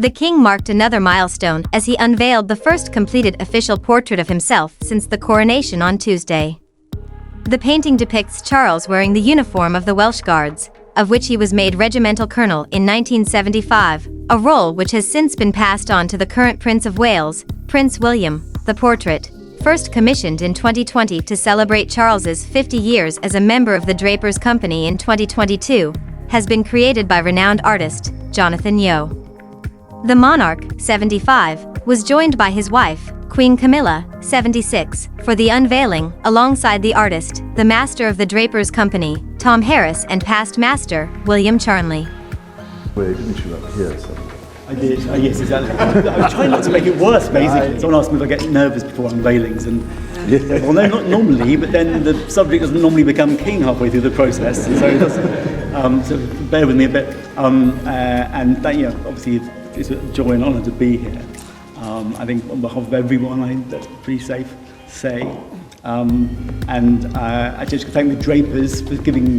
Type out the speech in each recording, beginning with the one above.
The king marked another milestone as he unveiled the first completed official portrait of himself since the coronation on Tuesday. The painting depicts Charles wearing the uniform of the Welsh Guards, of which he was made Regimental Colonel in 1975, a role which has since been passed on to the current Prince of Wales, Prince William. The portrait, first commissioned in 2020 to celebrate Charles's 50 years as a member of the Drapers Company in 2022, has been created by renowned artist, Jonathan Yeo. The monarch, 75, was joined by his wife, Queen Camilla, 76, for the unveiling, alongside the artist, the master of the Drapers Company, Tom Harris, and past master, William Charnley. Well, didn't you up here? So. I did, yes, exactly. I was trying not to make it worse, basically. Someone asked me if I get nervous before unveilings, and well, no, not normally, but then the subject doesn't normally become king halfway through the process, so it doesn't, so bear with me a bit. And that, obviously, it's a joy and honour to be here. I think on behalf of everyone, that's pretty safe to say. And I just thank the Drapers for giving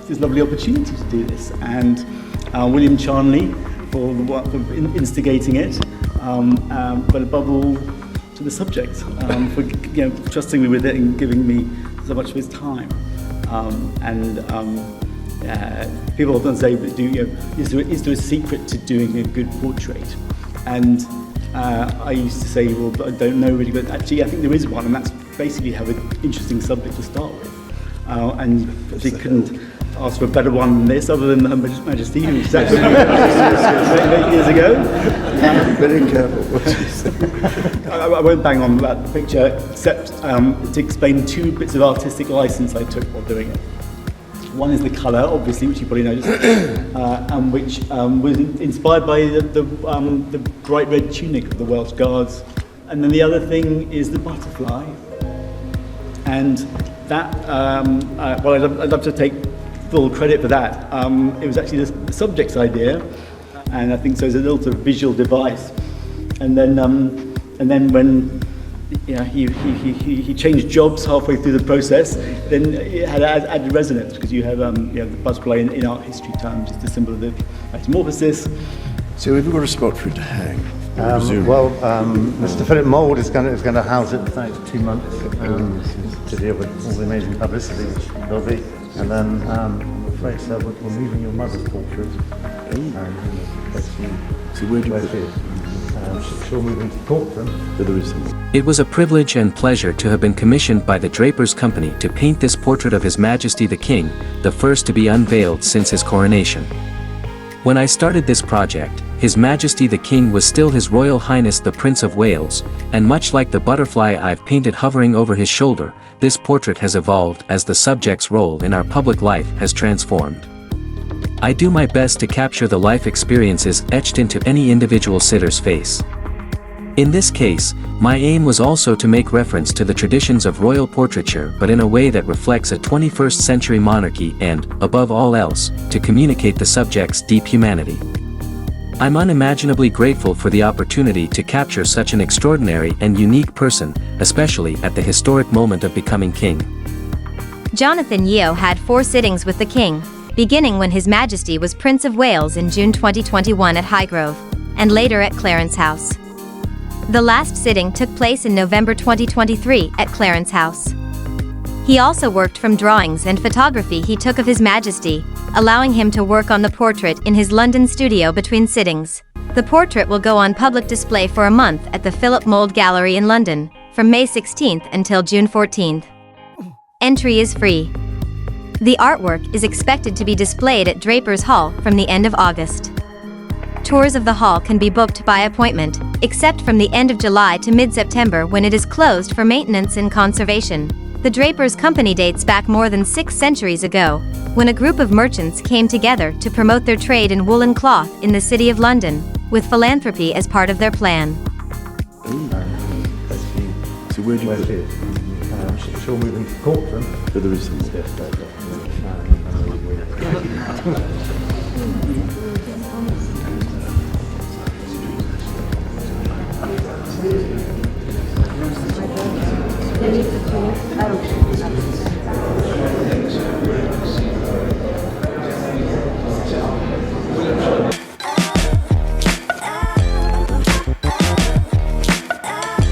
this lovely opportunity to do this, and William Charnley for instigating it, but above all to the subject for trusting me with it and giving me so much of his time. People often say, is there a secret to doing a good portrait? And I used to say, well, I don't know really, but actually I think there is one, and that's basically have an interesting subject to start with. And she couldn't ask for a better one than this, other than Her Majesty, who was actually 8 years ago. Very careful what you say. I won't bang on about the picture, except to explain two bits of artistic license I took while doing it. One is the colour, obviously, which you probably noticed, and which was inspired by the bright red tunic of the Welsh Guards. And then the other thing is the butterfly. And that, well, I'd love to take full credit for that. It was actually the subject's idea, and I think so it's a little sort of visual device. And then when he changed jobs halfway through the process, then it had added resonance, because you have the butterfly in art history terms, just a symbol of the metamorphosis. So have you got a spot for it to hang? Mr. Philip Mould is going to house it for the next 2 months to deal with all the amazing publicity which there'll be. And then, I'm afraid, sir, we're moving your mother's portrait. So where do you put it? She'll move into Corkran. There is It was a privilege and pleasure to have been commissioned by the Drapers Company to paint this portrait of His Majesty the King, the first to be unveiled since his coronation. When I started this project, His Majesty the King was still His Royal Highness the Prince of Wales, and much like the butterfly I've painted hovering over his shoulder, this portrait has evolved as the subject's role in our public life has transformed. I do my best to capture the life experiences etched into any individual sitter's face. In this case, my aim was also to make reference to the traditions of royal portraiture, but in a way that reflects a 21st century monarchy and, above all else, to communicate the subject's deep humanity. I'm unimaginably grateful for the opportunity to capture such an extraordinary and unique person, especially at the historic moment of becoming king. Jonathan Yeo had 4 sittings with the king, beginning when His Majesty was Prince of Wales in June 2021 at Highgrove, and later at Clarence House. The last sitting took place in November 2023 at Clarence House. He also worked from drawings and photography he took of His Majesty, allowing him to work on the portrait in his London studio between sittings. The portrait will go on public display for a month at the Philip Mould Gallery in London, from May 16th until June 14th. Entry is free. The artwork is expected to be displayed at Drapers Hall from the end of August. Tours of the hall can be booked by appointment, except from the end of July to mid-September, when it is closed for maintenance and conservation. The Drapers Company dates back more than 6 centuries ago, when a group of merchants came together to promote their trade in woolen cloth in the City of London, with philanthropy as part of their plan. So where do you put it? She'll move into Corkran. But there is something. Yes,